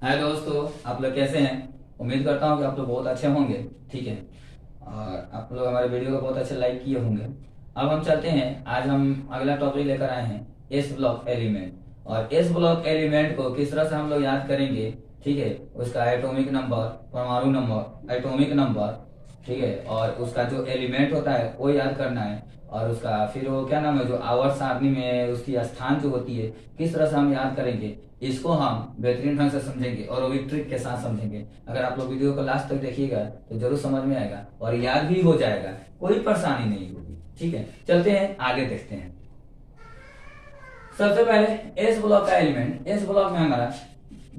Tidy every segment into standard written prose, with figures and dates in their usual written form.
हाय दोस्तों, आप लोग कैसे हैं। उम्मीद करता हूँ कि आप लोग बहुत अच्छे होंगे। ठीक है। और आप लोग हमारे वीडियो को बहुत अच्छे लाइक किए होंगे। अब हम चलते हैं, आज हम अगला टॉपिक लेकर आए हैं, एस ब्लॉक एलिमेंट। और एस ब्लॉक एलिमेंट को किस तरह से हम लोग याद करेंगे। ठीक है। उसका एटॉमिक नंबर, परमाणु नंबर, एटॉमिक नंबर। ठीक है। और उसका जो एलिमेंट होता है वो याद करना है। और उसका फिर वो क्या नाम है, जो आवर्त सारणी में उसकी स्थान जो होती है, किस तरह से हम याद करेंगे, इसको हम बेहतरीन ढंग से समझेंगे और वो भी ट्रिक के साथ समझेंगे। अगर आप लोग वीडियो को लास्ट तक देखिएगा तो जरूर समझ में आएगा और याद भी हो जाएगा, कोई परेशानी नहीं होगी। ठीक है, चलते हैं आगे देखते हैं। सबसे पहले एस ब्लॉक का एलिमेंट, एस ब्लॉक में हमारा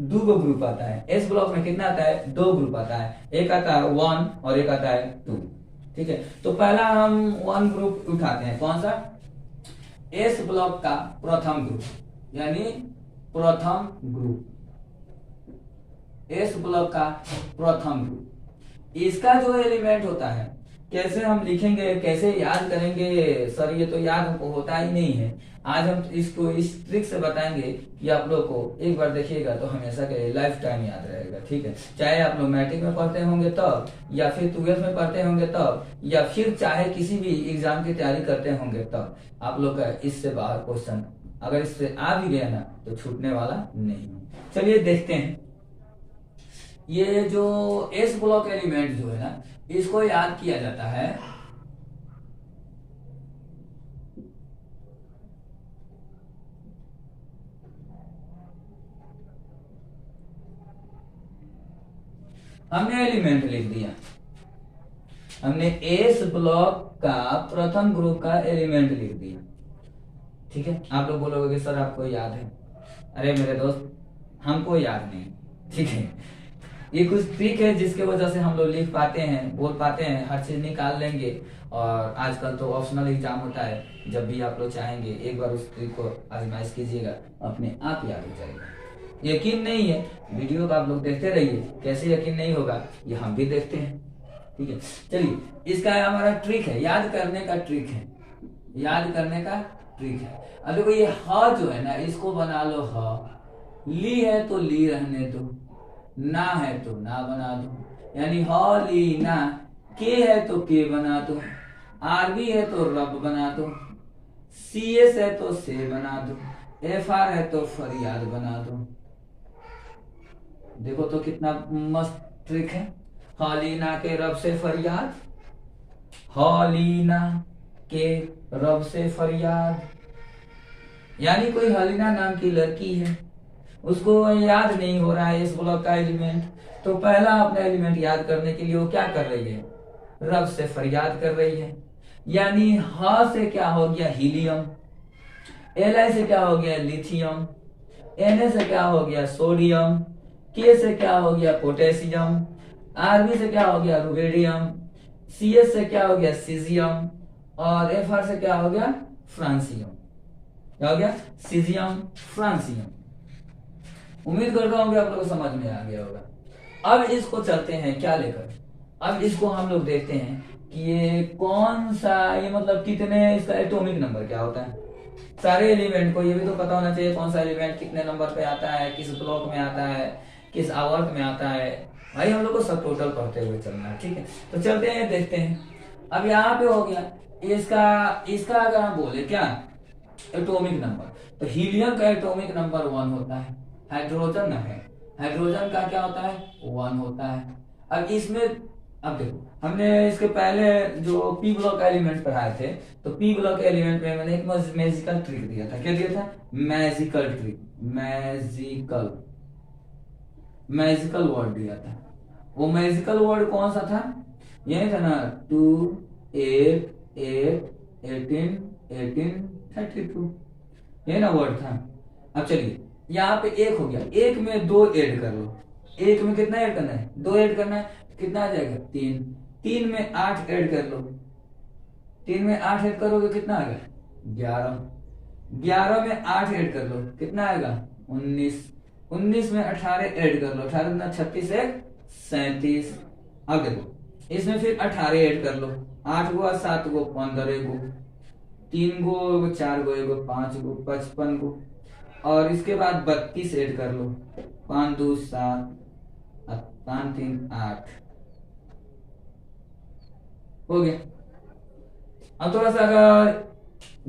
दो गो ग्रुप आता है। एस ब्लॉक में कितना आता है, दो ग्रुप आता है। एक आता है 1 और एक आता है 2। ठीक है। तो पहला हम 1 ग्रुप उठाते हैं। कौन सा, एस ब्लॉक का प्रथम ग्रुप, यानी प्रथम ग्रुप, एस ब्लॉक का प्रथम ग्रुप। इसका जो एलिमेंट होता है, कैसे हम लिखेंगे, कैसे याद करेंगे, सर ये तो याद हमको होता ही नहीं है। आज हम इसको इस ट्रिक से बताएंगे कि आप लोग को एक बार देखिएगा तो हमेशा के लिए लाइफ टाइम याद रहेगा। ठीक है। चाहे आप लोग मैट्रिक में पढ़ते होंगे तब, या फिर 12th में पढ़ते होंगे तब, या फिर चाहे किसी भी एग्जाम की तैयारी करते होंगे तब, आप लोग का इससे बाहर क्वेश्चन अगर इससे आ भी गया ना तो छूटने वाला नहीं है। चलिए देखते हैं। ये जो एस ब्लॉक एलिमेंट जो है ना, इसको याद किया जाता है हमने एलिमेंट लिख दिया, हमने एस ब्लॉक का प्रथम ग्रुप का एलिमेंट लिख दिया। ठीक है। आप लोग बोलोगे कि सर आपको याद है। अरे मेरे दोस्त, हमको याद नहीं। ठीक है। ये कुछ ट्रिक है जिसके वजह से हम लोग लिख पाते हैं, बोल पाते हैं, हर चीज निकाल लेंगे। और आजकल तो ऑप्शनल एग्जाम होता है, जब भी आप लोग चाहेंगे एक बार उस ट्रिक को आजमाइश कीजिएगा, अपने आप याद हो जाएगा। यकीन नहीं है, वीडियो को आप लोग देखते रहिए, कैसे यकीन नहीं होगा ये हम भी देखते हैं। ठीक है। चलिए, इसका हमारा ट्रिक है, याद करने का ट्रिक है, याद करने का ट्रिक है। अब देखो ये ह जो है ना, इसको बना लो ह, ली है तो ली रहने दो, ना है तो ना बना दो, यानी ह ली ना। के है तो के बना दो, आरबी है तो रब बना दो, सी एस है तो से बना दो, एफ आर है तो फरियाद बना दो। देखो तो कितना मस्त ट्रिक है। हलीना के रब से फरियाद, हलीना के रब से फरियाद, यानी कोई हलीना नाम की लड़की है, उसको याद नहीं हो रहा है इस ब्लॉक का एलिमेंट। तो पहला अपना एलिमेंट याद करने के लिए वो क्या कर रही है, रब से फरियाद कर रही है। यानी ह से क्या हो गया, हीलियम। एल से क्या हो गया, लिथियम। एन से क्या हो गया, सोडियम। के से क्या हो गया, पोटेशियम। आरबी से क्या हो गया, रुबेडियम। सी एस से क्या हो गया, सीजियम। और एफ आर से क्या हो गया, फ्रांसियम। क्या हो गया, सीजियम, फ्रांसियम। उम्मीद करता हूं कि आप लोगों को समझ में आ गया होगा। अब इसको चलते हैं क्या लेकर, अब इसको हम लोग देखते हैं कि ये कौन सा, ये मतलब कितने, इसका एटॉमिक नंबर क्या होता है। सारे एलिमेंट को ये भी तो पता होना चाहिए कौन सा एलिमेंट कितने नंबर पे आता है, किस ब्लॉक में आता है, किस आवर्त में आता है। भाई हम लोग को सब टोटल पढ़ते हुए चलना है। ठीक है। तो चलते हैं देखते हैं। अब यहाँ पे हो गया इसका, इसका अगर हम बोले क्या, एटॉमिक नंबर, तो हीलियम का एटॉमिक नंबर 1 होता है। हाइड्रोजन है, हाइड्रोजन का क्या होता है, 1 होता है। अब इसमें, अब देखो हमने इसके पहले जो पी ब्लॉक एलिमेंट पढ़ाए थे, तो पी ब्लॉक एलिमेंट में मैंने एक मैजिकल ट्रिक दिया था। क्या दिया था, magical trick, magical, magical word दिया था। वो मैजिकल वर्ड कौन सा था, यही था ना, 2 8 8 18 18 32, ये ना वर्ड था। अब चलिए यहाँ पे एक हो गया, एक में 2 ऐड कर लो। एक में कितना ऐड करना है, 2 ऐड करना है, कितना आ जाएगा, 3। 3 में 8 ऐड कर लो, 3 में 8 ऐड करोगे कितना आएगा, 11। 11 में 8 ऐड कर लो, कितना आएगा, 19। 19 में 18 ऐड कर लो, 18 में 36 1 37। अब देखो इसमें फिर 18 ऐड कर लो, 8 गो 7 गो 15 गो, 3 गो 4 गो 1 गो 5 गो 55 गो, और इसके बाद 32 ऐड कर लो, 5 2 7 5 3 8 हो गया। अब थोड़ा सा अगर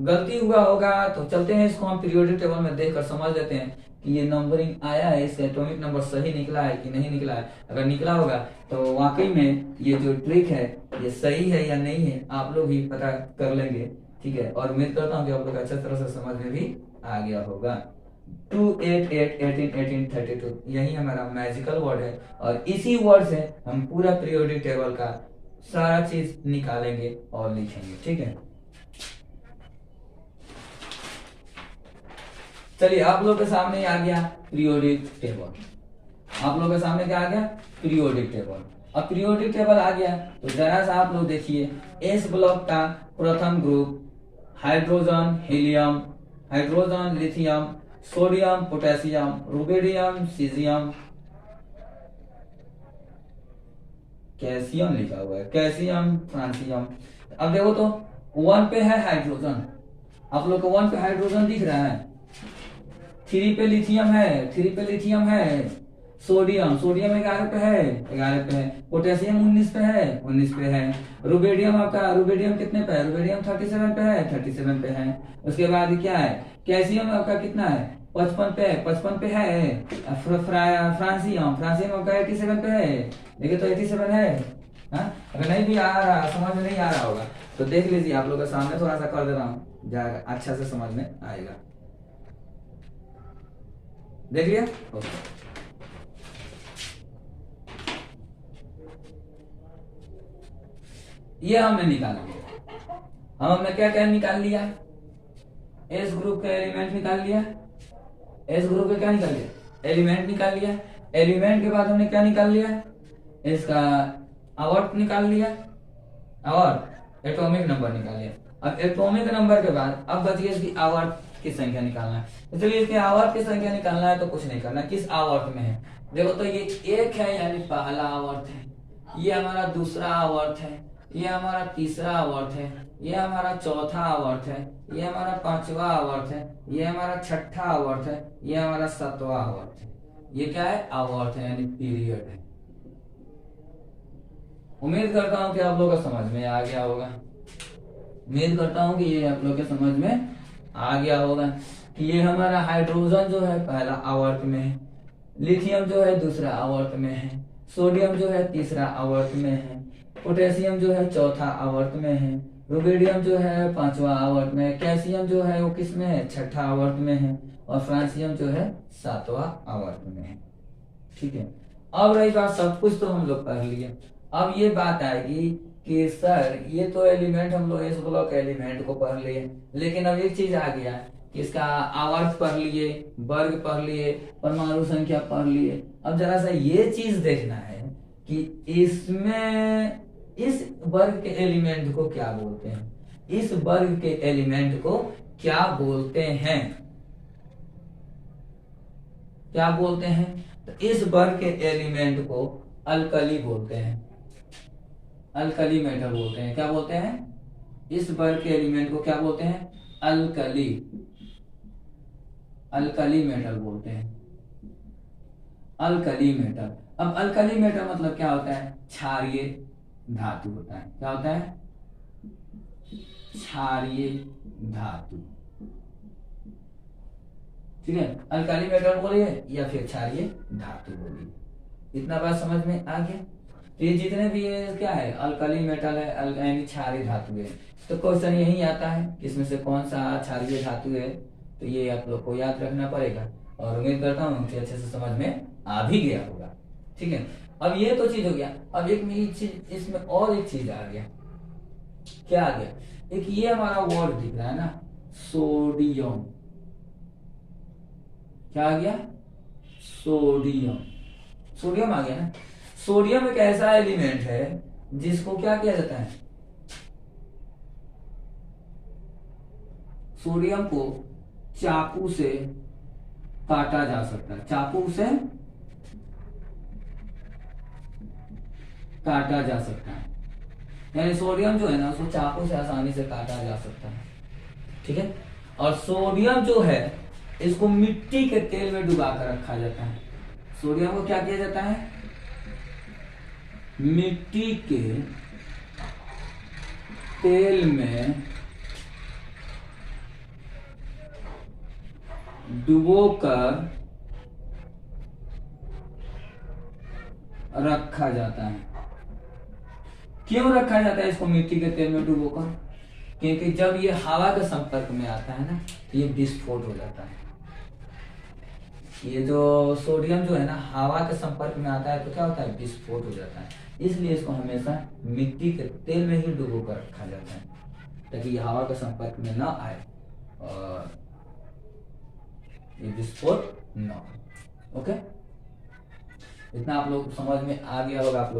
गलती हुआ होगा तो चलते हैं इसको हम पीरियोडिक टेबल में देखकर समझ लेते हैं कि ये नंबरिंग आया है, इससे एटॉमिक नंबर सही निकला है कि नहीं निकला है। अगर निकला होगा तो वाकई में ये जो ट्रिक है ये सही है या नहीं है आप लोग ही पता कर लेंगे, ठीक है। और उम्मीद करता हूँ कि आप लोग अच्छे तरह से समझ में भी आ गया होगा। 2 8 8 18 18 32 यही हमारा मैजिकल वर्ड है और इसी वर्ड से हम पूरा पीरियोडिक टेबल का सारा चीज निकालेंगे और लिखेंगे, ठीक है। चलिए आप लोग के सामने आ गया पीरियोडिक टेबल। आप लोग के सामने क्या आ गया? Periodic table. अब पीरियोडिक टेबल आ गया तो जरा सा आप लोग देखिए, एस ब्लॉक का प्रथम group hydrogen helium, hydrogen lithium, sodium potassium, rubidium caesium, calcium लिखा हुआ है, कैल्शियम फ्रांसियम। अब देखो तो 1 पे है हाइड्रोजन, आप लोग को 1 पे हाइड्रोजन दिख रहा है, 3 पे लिथियम है, 3 पे लिथियम है, सोडियम, सोडियम 11 पे है, 11 पे है, पोटेशियम 19 पे है, 19 पे है, रुबिडियम आपका, रुबिडियम कितने पे है? रुबिडियम 37 पे है, 37 पे है। उसके बाद क्या है? कैल्शियम आपका कितना है? 55 पे है, 55 पे है। फ्रांसियम, फ्रांसियम आपका 87 पे है, देखिए तो 87 है। हाँ, अगर नहीं भी आ रहा, समझ में नहीं आ रहा होगा तो देख लीजिए, आप लोग के सामने थोड़ा सा कर दे रहा हूँ, जाएगा अच्छा से समझ में आएगा। देख लिया? ओके। ये हमने निकाला, हमने क्या क्या निकाल लिया? एस ग्रुप का एलिमेंट निकाल लिया, एस ग्रुप का क्या निकाल लिया? एलिमेंट निकाल लिया। एलिमेंट के बाद हमने क्या निकाल लिया? इसका आवर्त निकाल लिया और एटॉमिक नंबर निकाल लिया। अब एटॉमिक नंबर के बाद अब बची इसकी आवर्त की संख्या निकालना है। तो चलिए इसके आवर्त की संख्या निकालना है तो कुछ नहीं करना, किस आवर्त में है देखो तो ये 1 है यानी पहला आवर्त है, ये हमारा दूसरा आवर्त है, ये हमारा तीसरा आवर्त है, ये हमारा चौथा आवर्त है, ये हमारा 5वां आवर्त है, ये हमारा 6ठा आवर्त है, ये हमारा 7वां आवर्त है। ये क्या है? आवर्त है यानी पीरियड है। उम्मीद करता हूं कि आप लोगों को समझ में आ गया होगा, उम्मीद करता हूं कि ये आप लोग के समझ में आ गया होगा कि ये हमारा हाइड्रोजन जो है पहला आवर्त में है, लिथियम जो है दूसरा आवर्त में है, सोडियम जो है तीसरा आवर्त में है, पोटेशियम जो है चौथा आवर्त में है, रुबिडियम जो है 5वां आवर्त में है, कैल्शियम जो है वो किस में है? 6ठा आवर्त में है, और फ्रांसियम जो है 7वां आवर्त में है, ठीक है। अब रही बात, सब कुछ तो हम लोग पढ़ लिए, अब ये बात आएगी कि सर ये तो एलिमेंट हम लोग इस ब्लॉक एलिमेंट को पढ़ लिए, लेकिन अब एक चीज आ गया कि इसका आवर्त पढ़ लिए, वर्ग पढ़ लिए, परमाणु संख्या पढ़ लिए। अब जरा सा ये चीज देखना है कि इसमें इस वर्ग के एलिमेंट को क्या बोलते हैं, इस वर्ग के एलिमेंट को क्या बोलते हैं, क्या बोलते हैं? तो इस वर्ग के एलिमेंट को अल्कली बोलते हैं, अल्कली मेटल बोलते हैं। क्या बोलते हैं? इस वर्ग के एलिमेंट को क्या बोलते हैं? अल्कली, अल्कली मेटल बोलते हैं, अल्कली मेटल। अब अल्कली मेटल मतलब क्या होता है? क्षारीय धातु होता है। क्या होता है? क्षारीय धातु, ठीक है। अल्कली मेटल बोलिए या फिर क्षारीय धातु बोलिए, इतना बात समझ में आ गया। ये जितने भी ये क्या है? अल्कली मेटल है, यानी क्षारीय धातु है। तो क्वेश्चन यही आता है इसमें से कौन सा क्षारीय धातु है, तो ये आप लोग को याद रखना पड़ेगा और उम्मीद करता हूँ कि अच्छे से समझ में आ भी गया होगा, ठीक है। अब ये तो चीज हो गया, अब एक चीज इसमें और एक चीज आ गया। क्या आ गया? एक ये हमारा वर्ड दिख रहा है ना, सोडियम। क्या आ गया? सोडियम, सोडियम आ गया ना। सोडियम एक ऐसा एलिमेंट है जिसको क्या किया जाता है? सोडियम को चाकू से काटा जा सकता है, चाकू से काटा जा सकता है, यानी सोडियम जो है ना उसको चाकू से आसानी से काटा जा सकता है, ठीक है। और सोडियम जो है इसको मिट्टी के तेल में डुबा कर रखा जाता है, सोडियम को क्या किया जाता है, मिट्टी के तेल में डुबोकर रखा जाता है। क्यों रखा जाता है इसको मिट्टी के तेल में डुबोकर? क्योंकि जब ये हवा के संपर्क में आता है ना, ये विस्फोट हो जाता है। ये जो सोडियम जो है ना, हवा के संपर्क में आता है तो क्या होता है, विस्फोट हो जाता है। इसलिए इसको हमेशा मिट्टी के तेल में ही डुबो कर रखा जाता है, ताकि ये हवा के संपर्क में न आए और ये विस्फोट न हो। ओके, इतना आप लोग समझ में आ गया होगा आप लोग।